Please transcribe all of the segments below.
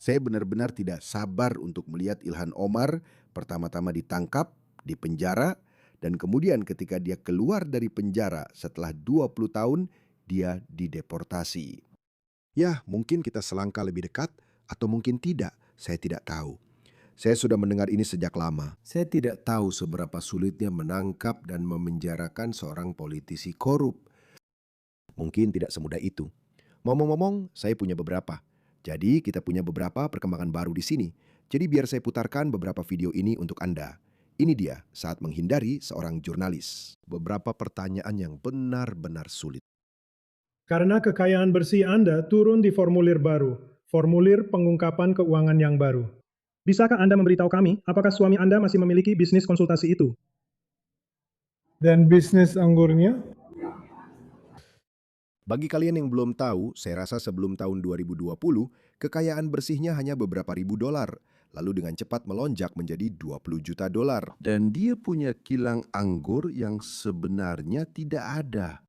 Saya benar-benar tidak sabar untuk melihat Ilhan Omar pertama-tama ditangkap, dipenjara, dan kemudian ketika dia keluar dari penjara setelah 20 tahun, dia dideportasi. Ya, mungkin kita selangkah lebih dekat atau mungkin tidak, saya tidak tahu. Saya sudah mendengar ini sejak lama. Saya tidak tahu seberapa sulitnya menangkap dan memenjarakan seorang politisi korup. Mungkin tidak semudah itu. Ngomong-ngomong, saya punya beberapa. Jadi kita punya beberapa perkembangan baru di sini. Jadi biar saya putarkan beberapa video ini untuk Anda. Ini dia saat menghindari seorang jurnalis. Beberapa pertanyaan yang benar-benar sulit. Karena kekayaan bersih Anda turun di formulir baru, formulir pengungkapan keuangan yang baru. Bisakah Anda memberitahu kami apakah suami Anda masih memiliki bisnis konsultasi itu? Dan bisnis anggurnya? Bagi kalian yang belum tahu, saya rasa sebelum tahun 2020, kekayaan bersihnya hanya beberapa ribu dolar, lalu dengan cepat melonjak menjadi 20 juta dolar. Dan dia punya kilang anggur yang sebenarnya tidak ada.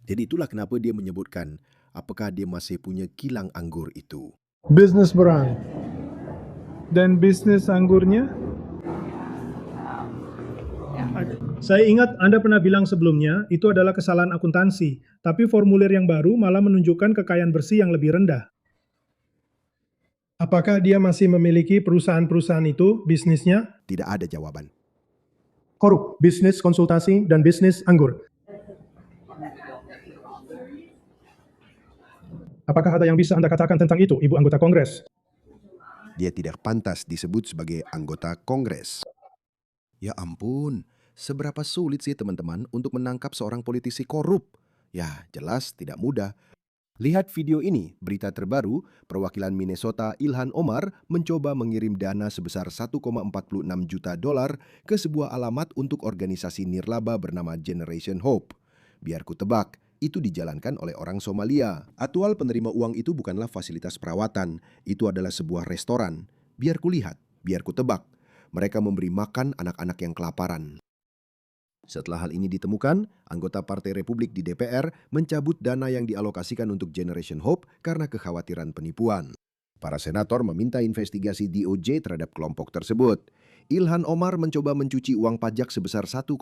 Jadi itulah kenapa dia menyebutkan, apakah dia masih punya kilang anggur itu. Bisnis brand. Dan bisnis anggurnya? Saya ingat Anda pernah bilang sebelumnya itu adalah kesalahan akuntansi, tapi formulir yang baru malah menunjukkan kekayaan bersih yang lebih rendah. Apakah dia masih memiliki perusahaan-perusahaan itu, bisnisnya? Tidak ada jawaban. Korup, bisnis konsultasi, dan bisnis anggur. Apakah ada yang bisa Anda katakan tentang itu, Ibu anggota Kongres? Dia tidak pantas disebut sebagai anggota Kongres. Ya ampun, seberapa sulit sih teman-teman untuk menangkap seorang politisi korup? Ya, jelas tidak mudah. Lihat video ini, berita terbaru, perwakilan Minnesota Ilhan Omar mencoba mengirim dana sebesar 1,46 juta dolar ke sebuah alamat untuk organisasi nirlaba bernama Generation Hope. Biar ku tebak, itu dijalankan oleh orang Somalia. Aktual penerima uang itu bukanlah fasilitas perawatan, itu adalah sebuah restoran. Biar ku lihat, biar ku tebak. Mereka memberi makan anak-anak yang kelaparan. Setelah hal ini ditemukan, anggota Partai Republik di DPR mencabut dana yang dialokasikan untuk Generation Hope karena kekhawatiran penipuan. Para senator meminta investigasi DOJ terhadap kelompok tersebut. Ilhan Omar mencoba mencuci uang pajak sebesar 1,46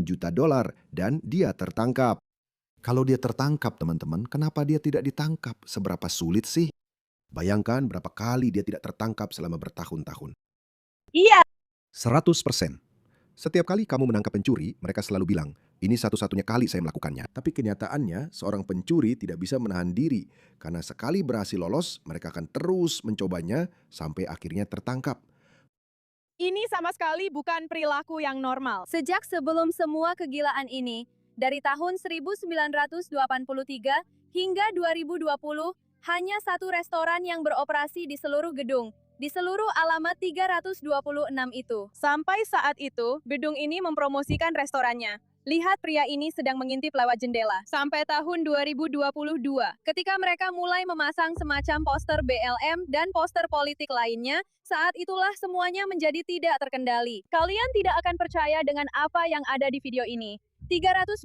juta dolar dan dia tertangkap. Kalau dia tertangkap, teman-teman, kenapa dia tidak ditangkap? Seberapa sulit sih? Bayangkan berapa kali dia tidak tertangkap selama bertahun-tahun. Iya. 100%. Setiap kali kamu menangkap pencuri, mereka selalu bilang, ini satu-satunya kali saya melakukannya. Tapi kenyataannya, seorang pencuri tidak bisa menahan diri. Karena sekali berhasil lolos, mereka akan terus mencobanya sampai akhirnya tertangkap. Ini sama sekali bukan perilaku yang normal. Sejak sebelum semua kegilaan ini, dari tahun 1983 hingga 2020, hanya satu restoran yang beroperasi di seluruh gedung, di seluruh alamat 326 itu. Sampai saat itu, gedung ini mempromosikan restorannya. Lihat pria ini sedang mengintip lewat jendela. Sampai tahun 2022, ketika mereka mulai memasang semacam poster BLM dan poster politik lainnya, saat itulah semuanya menjadi tidak terkendali. Kalian tidak akan percaya dengan apa yang ada di video ini. 326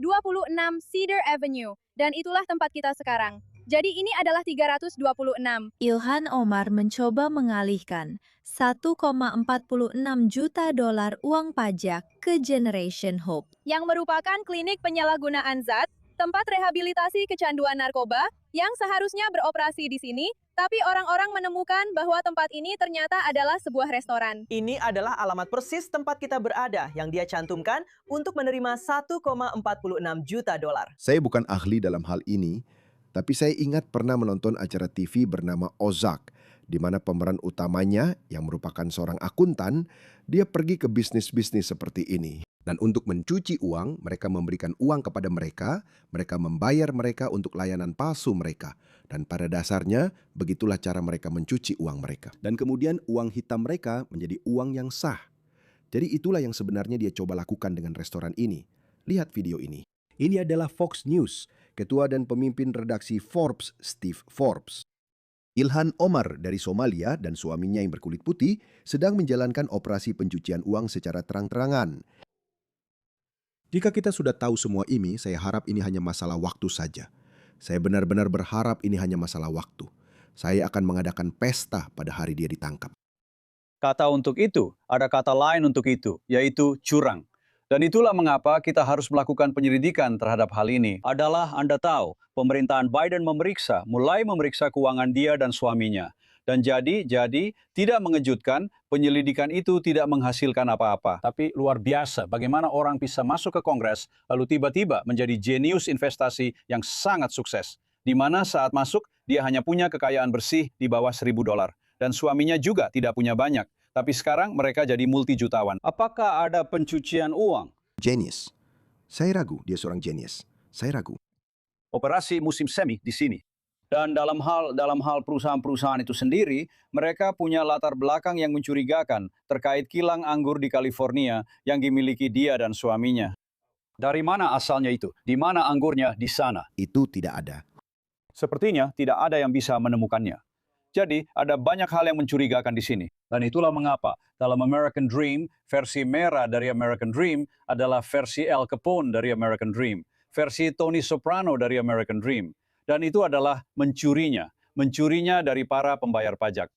Cedar Avenue, dan itulah tempat kita sekarang. Jadi ini adalah 326. Ilhan Omar mencoba mengalihkan 1,46 juta dolar uang pajak ke Generation Hope, yang merupakan klinik penyalahgunaan zat, tempat rehabilitasi kecanduan narkoba, yang seharusnya beroperasi di sini, tapi orang-orang menemukan bahwa tempat ini ternyata adalah sebuah restoran. Ini adalah alamat persis tempat kita berada yang dia cantumkan untuk menerima 1,46 juta dolar. Saya bukan ahli dalam hal ini, tapi saya ingat pernah menonton acara TV bernama Ozark, di mana pemeran utamanya yang merupakan seorang akuntan, dia pergi ke bisnis-bisnis seperti ini. Dan untuk mencuci uang, mereka memberikan uang kepada mereka, mereka membayar mereka untuk layanan palsu mereka. Dan pada dasarnya, begitulah cara mereka mencuci uang mereka. Dan kemudian uang hitam mereka menjadi uang yang sah. Jadi itulah yang sebenarnya dia coba lakukan dengan restoran ini. Lihat video ini. Ini adalah Fox News, ketua dan pemimpin redaksi Forbes, Steve Forbes. Ilhan Omar dari Somalia dan suaminya yang berkulit putih sedang menjalankan operasi pencucian uang secara terang-terangan. Jika kita sudah tahu semua ini, saya harap ini hanya masalah waktu saja. Saya benar-benar berharap ini hanya masalah waktu. Saya akan mengadakan pesta pada hari dia ditangkap. Kata untuk itu, ada kata lain untuk itu, yaitu curang. Dan itulah mengapa kita harus melakukan penyelidikan terhadap hal ini. Adalah Anda tahu, pemerintahan Biden mulai memeriksa keuangan dia dan suaminya. Dan jadi tidak mengejutkan, penyelidikan itu tidak menghasilkan apa-apa. Tapi luar biasa bagaimana orang bisa masuk ke Kongres, lalu tiba-tiba menjadi jenius investasi yang sangat sukses. Di mana saat masuk, dia hanya punya kekayaan bersih di bawah $1.000. Dan suaminya juga tidak punya banyak. Tapi sekarang mereka jadi multi-jutawan. Apakah ada pencucian uang? Genius. Saya ragu dia seorang genius. Saya ragu. Operasi musim semi di sini. Dan dalam hal perusahaan-perusahaan itu sendiri, mereka punya latar belakang yang mencurigakan terkait kilang anggur di California yang dimiliki dia dan suaminya. Dari mana asalnya itu? Di mana anggurnya? Di sana. Itu tidak ada. Sepertinya tidak ada yang bisa menemukannya. Jadi, ada banyak hal yang mencurigakan di sini. Dan itulah mengapa dalam American Dream, versi merah dari American Dream adalah versi Al Capone dari American Dream, versi Tony Soprano dari American Dream. Dan itu adalah mencurinya dari para pembayar pajak.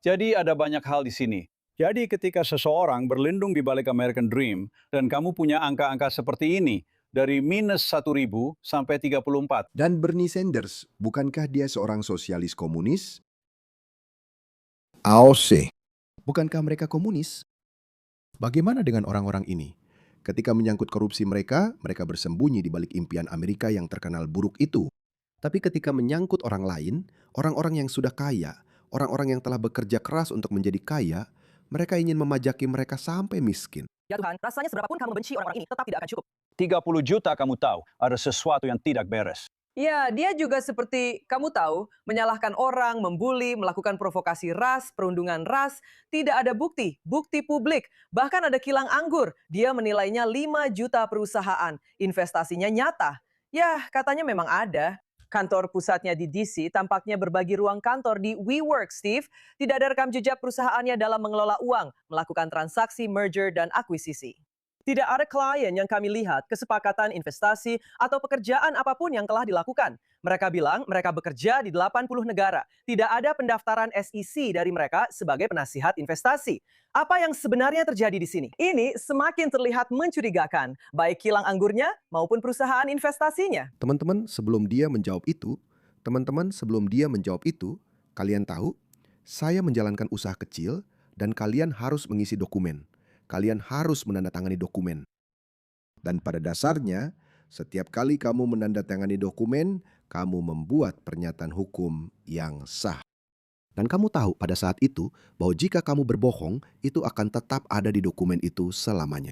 Jadi ada banyak hal di sini. Jadi ketika seseorang berlindung di balik American Dream dan kamu punya angka-angka seperti ini, dari minus 1.000 sampai 34. Dan Bernie Sanders, bukankah dia seorang sosialis komunis? AOC. Bukankah mereka komunis? Bagaimana dengan orang-orang ini? Ketika menyangkut korupsi mereka bersembunyi di balik impian Amerika yang terkenal buruk itu. Tapi ketika menyangkut orang lain, orang-orang yang sudah kaya, orang-orang yang telah bekerja keras untuk menjadi kaya, mereka ingin memajaki mereka sampai miskin. Ya Tuhan, rasanya seberapapun kamu benci orang-orang ini, tetap tidak akan cukup. 30 juta kamu tahu, ada sesuatu yang tidak beres. Ya, dia juga seperti kamu tahu, menyalahkan orang, membuli, melakukan provokasi ras, perundungan ras, tidak ada bukti publik. Bahkan ada kilang anggur, dia menilainya 5 juta perusahaan, investasinya nyata. Ya, katanya memang ada. Kantor pusatnya di DC tampaknya berbagi ruang kantor di WeWork, Steve. Tidak ada rekam jejak perusahaannya dalam mengelola uang, melakukan transaksi merger dan akuisisi. Tidak ada klien yang kami lihat kesepakatan investasi atau pekerjaan apapun yang telah dilakukan. Mereka bilang mereka bekerja di 80 negara. Tidak ada pendaftaran SEC dari mereka sebagai penasihat investasi. Apa yang sebenarnya terjadi di sini? Ini semakin terlihat mencurigakan, baik kilang anggurnya maupun perusahaan investasinya. Teman-teman, sebelum dia menjawab itu, kalian tahu, saya menjalankan usaha kecil dan kalian harus mengisi dokumen. Kalian harus menandatangani dokumen. Dan pada dasarnya, setiap kali kamu menandatangani dokumen, kamu membuat pernyataan hukum yang sah. Dan kamu tahu pada saat itu bahwa jika kamu berbohong, itu akan tetap ada di dokumen itu selamanya.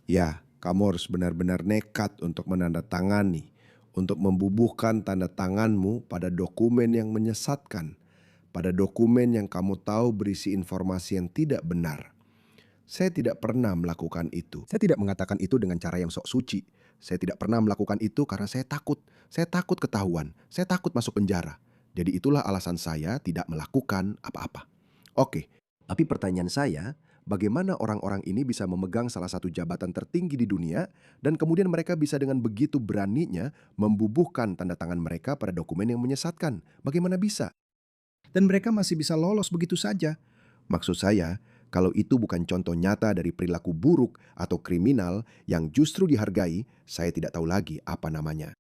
Ya, kamu harus benar-benar nekat untuk menandatangani, untuk membubuhkan tanda tanganmu pada dokumen yang menyesatkan, pada dokumen yang kamu tahu berisi informasi yang tidak benar. Saya tidak pernah melakukan itu. Saya tidak mengatakan itu dengan cara yang sok suci. Saya tidak pernah melakukan itu karena saya takut. Saya takut ketahuan. Saya takut masuk penjara. Jadi itulah alasan saya tidak melakukan apa-apa. Oke, tapi pertanyaan saya, bagaimana orang-orang ini bisa memegang salah satu jabatan tertinggi di dunia dan kemudian mereka bisa dengan begitu beraninya membubuhkan tanda tangan mereka pada dokumen yang menyesatkan? Bagaimana bisa? Dan mereka masih bisa lolos begitu saja. Maksud saya, kalau itu bukan contoh nyata dari perilaku buruk atau kriminal yang justru dihargai, saya tidak tahu lagi apa namanya.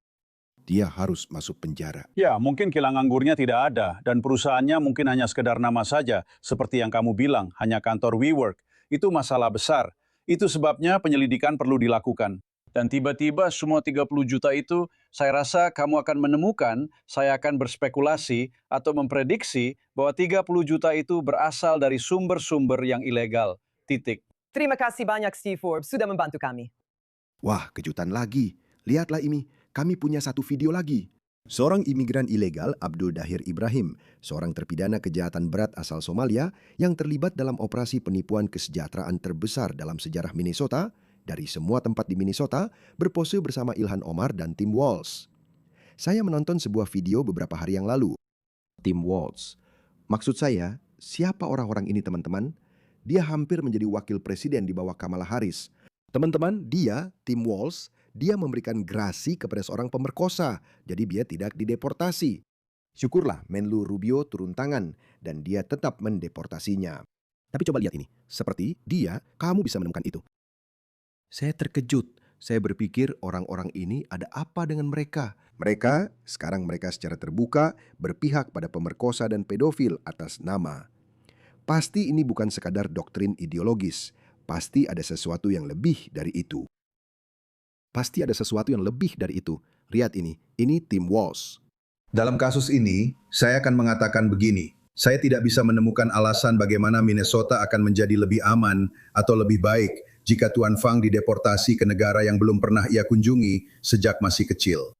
Dia harus masuk penjara. Ya, mungkin kilang anggurnya tidak ada, dan perusahaannya mungkin hanya sekedar nama saja, seperti yang kamu bilang, hanya kantor WeWork. Itu masalah besar. Itu sebabnya penyelidikan perlu dilakukan. Dan tiba-tiba semua 30 juta itu, saya rasa kamu akan menemukan, saya akan berspekulasi atau memprediksi bahwa 30 juta itu berasal dari sumber-sumber yang ilegal. Titik. Terima kasih banyak Steve Forbes sudah membantu kami. Wah, kejutan lagi. Lihatlah ini, kami punya satu video lagi. Seorang imigran ilegal, Abdul Dahir Ibrahim, seorang terpidana kejahatan berat asal Somalia yang terlibat dalam operasi penipuan kesejahteraan terbesar dalam sejarah Minnesota, dari semua tempat di Minnesota, berpose bersama Ilhan Omar dan Tim Walz. Saya menonton sebuah video beberapa hari yang lalu. Tim Walz. Maksud saya, siapa orang-orang ini teman-teman? Dia hampir menjadi wakil presiden di bawah Kamala Harris. Teman-teman, dia, Tim Walz, dia memberikan grasi kepada seorang pemerkosa, jadi dia tidak dideportasi. Syukurlah Menlu Rubio turun tangan dan dia tetap mendeportasinya. Tapi coba lihat ini, seperti dia, kamu bisa menemukan itu. Saya terkejut. Saya berpikir orang-orang ini ada apa dengan mereka. Sekarang mereka secara terbuka berpihak pada pemerkosa dan pedofil atas nama. Pasti ini bukan sekadar doktrin ideologis. Pasti ada sesuatu yang lebih dari itu. Lihat ini Tim Walz. Dalam kasus ini, saya akan mengatakan begini. Saya tidak bisa menemukan alasan bagaimana Minnesota akan menjadi lebih aman atau lebih baik jika Tuan Fang dideportasi ke negara yang belum pernah ia kunjungi sejak masih kecil.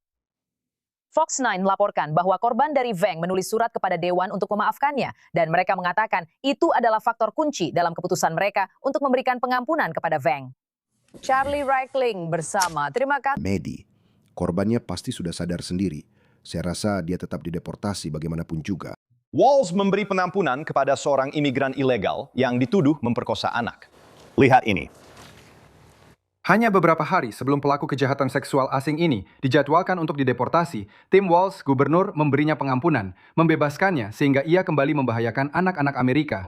Fox 9 melaporkan bahwa korban dari Veng menulis surat kepada Dewan untuk memaafkannya dan mereka mengatakan itu adalah faktor kunci dalam keputusan mereka untuk memberikan pengampunan kepada Veng. Charlie Reichling bersama, terima kasih. Medi, korbannya pasti sudah sadar sendiri. Saya rasa dia tetap dideportasi bagaimanapun juga. Walz memberi penampunan kepada seorang imigran ilegal yang dituduh memperkosa anak. Lihat ini. Hanya beberapa hari sebelum pelaku kejahatan seksual asing ini dijadwalkan untuk dideportasi, Tim Walz, gubernur, memberinya pengampunan, membebaskannya sehingga ia kembali membahayakan anak-anak Amerika.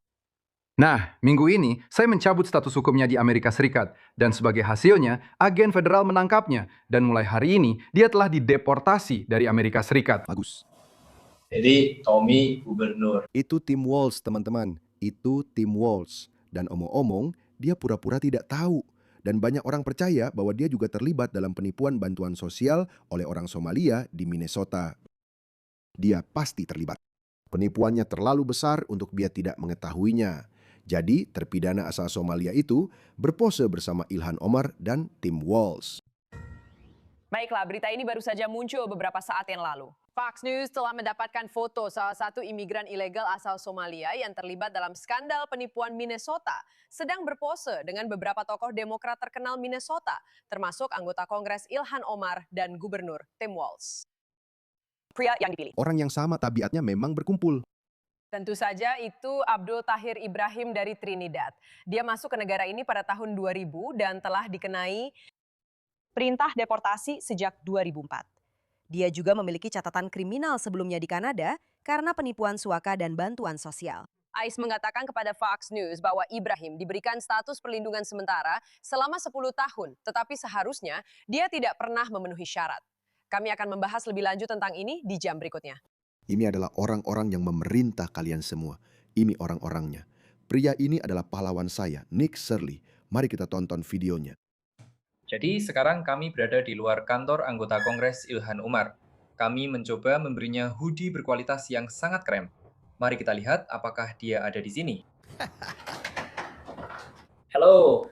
Nah, minggu ini saya mencabut status hukumnya di Amerika Serikat dan sebagai hasilnya, agen federal menangkapnya dan mulai hari ini dia telah dideportasi dari Amerika Serikat. Bagus. Jadi Tommy gubernur. Itu Tim Walz, teman-teman. Itu Tim Walz. Dan omong-omong, dia pura-pura tidak tahu. Dan banyak orang percaya bahwa dia juga terlibat dalam penipuan bantuan sosial oleh orang Somalia di Minnesota. Dia pasti terlibat. Penipuannya terlalu besar untuk dia tidak mengetahuinya. Jadi, terpidana asal Somalia itu berpose bersama Ilhan Omar dan Tim Walz. Baiklah, berita ini baru saja muncul beberapa saat yang lalu. Fox News telah mendapatkan foto salah satu imigran ilegal asal Somalia yang terlibat dalam skandal penipuan Minnesota sedang berpose dengan beberapa tokoh Demokrat terkenal Minnesota, termasuk anggota Kongres Ilhan Omar dan Gubernur Tim Walz. Pria yang dipilih. Orang yang sama tabiatnya memang berkumpul. Tentu saja itu Abdul Tahir Ibrahim dari Trinidad. Dia masuk ke negara ini pada tahun 2000 dan telah dikenai perintah deportasi sejak 2004. Dia juga memiliki catatan kriminal sebelumnya di Kanada karena penipuan suaka dan bantuan sosial. Ais mengatakan kepada Fox News bahwa Ibrahim diberikan status perlindungan sementara selama 10 tahun, tetapi seharusnya dia tidak pernah memenuhi syarat. Kami akan membahas lebih lanjut tentang ini di jam berikutnya. Ini adalah orang-orang yang memerintah kalian semua. Ini orang-orangnya. Pria ini adalah pahlawan saya, Nick Shirley. Mari kita tonton videonya. Jadi sekarang kami berada di luar kantor anggota Kongres Ilhan Omar. Kami mencoba memberinya hoodie berkualitas yang sangat keren. Mari kita lihat apakah dia ada di sini. Halo.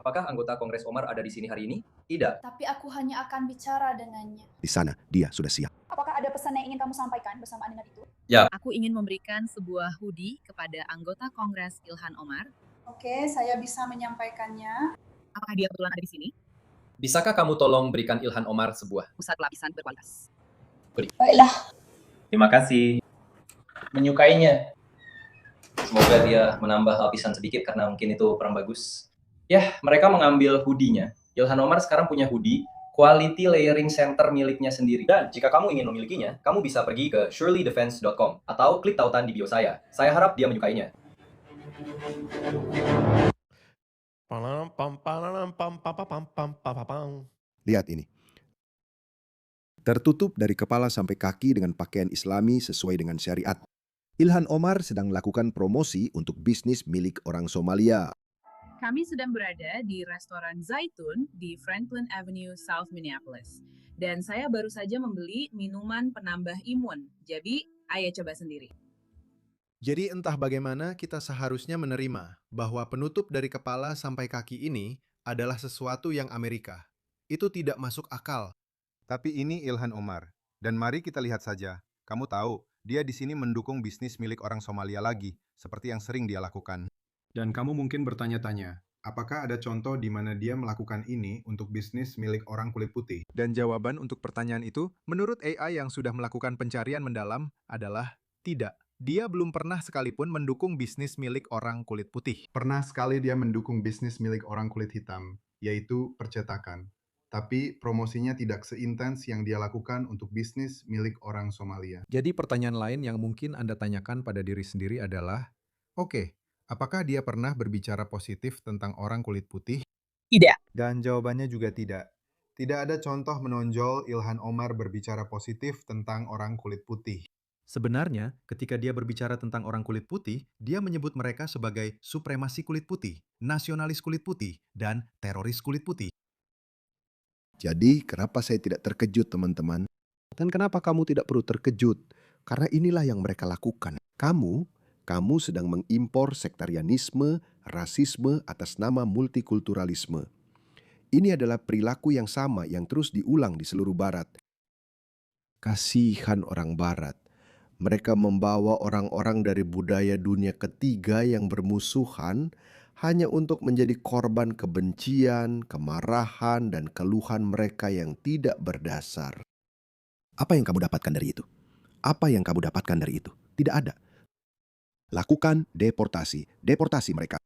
Apakah anggota Kongres Omar ada di sini hari ini? Tidak. Tapi aku hanya akan bicara dengannya. Di sana, dia sudah siap. Apakah ada pesan yang ingin kamu sampaikan bersamaan dengan itu? Ya. Aku ingin memberikan sebuah hoodie kepada anggota Kongres Ilhan Omar. Oke, saya bisa menyampaikannya. Apakah dia kebetulan ada di sini? Bisakah kamu tolong berikan Ilhan Omar sebuah? Pusat lapisan berkualitas. Baiklah. Terima kasih. Menyukainya. Semoga dia menambah lapisan sedikit karena mungkin itu kurang bagus. Ya, mereka mengambil hoodie-nya. Ilhan Omar sekarang punya hoodie Quality Layering Center miliknya sendiri. Dan jika kamu ingin memilikinya, kamu bisa pergi ke shirleydefense.com atau klik tautan di bio saya. Saya harap dia menyukainya. Lihat ini. Tertutup dari kepala sampai kaki dengan pakaian Islami sesuai dengan syariat. Ilhan Omar sedang melakukan promosi untuk bisnis milik orang Somalia. Kami sedang berada di restoran Zaitun di Franklin Avenue, South Minneapolis. Dan saya baru saja membeli minuman penambah imun. Jadi, ayo coba sendiri. Jadi entah bagaimana kita seharusnya menerima bahwa penutup dari kepala sampai kaki ini adalah sesuatu yang Amerika. Itu tidak masuk akal. Tapi ini Ilhan Omar. Dan mari kita lihat saja. Kamu tahu, dia di sini mendukung bisnis milik orang Somalia lagi, seperti yang sering dia lakukan. Dan kamu mungkin bertanya-tanya, apakah ada contoh di mana dia melakukan ini untuk bisnis milik orang kulit putih? Dan jawaban untuk pertanyaan itu, menurut AI yang sudah melakukan pencarian mendalam, adalah tidak. Dia belum pernah sekalipun mendukung bisnis milik orang kulit putih. Pernah sekali dia mendukung bisnis milik orang kulit hitam, yaitu percetakan. tapi promosinya tidak seintens yang dia lakukan untuk bisnis milik orang Somalia. Jadi pertanyaan lain yang mungkin Anda tanyakan pada diri sendiri adalah, oke, apakah dia pernah berbicara positif tentang orang kulit putih? Tidak. Dan jawabannya juga tidak. Tidak ada contoh menonjol Ilhan Omar berbicara positif tentang orang kulit putih. Sebenarnya, ketika dia berbicara tentang orang kulit putih, dia menyebut mereka sebagai supremasi kulit putih, nasionalis kulit putih, dan teroris kulit putih. Jadi, kenapa saya tidak terkejut, teman-teman? Dan kenapa kamu tidak perlu terkejut? Karena inilah yang mereka lakukan. Kamu sedang mengimpor sektarianisme, rasisme atas nama multikulturalisme. Ini adalah perilaku yang sama yang terus diulang di seluruh Barat. Kasihan orang Barat. Mereka membawa orang-orang dari budaya dunia ketiga yang bermusuhan hanya untuk menjadi korban kebencian, kemarahan, dan keluhan mereka yang tidak berdasar. Apa yang kamu dapatkan dari itu? Apa yang kamu dapatkan dari itu? Tidak ada. Lakukan deportasi mereka.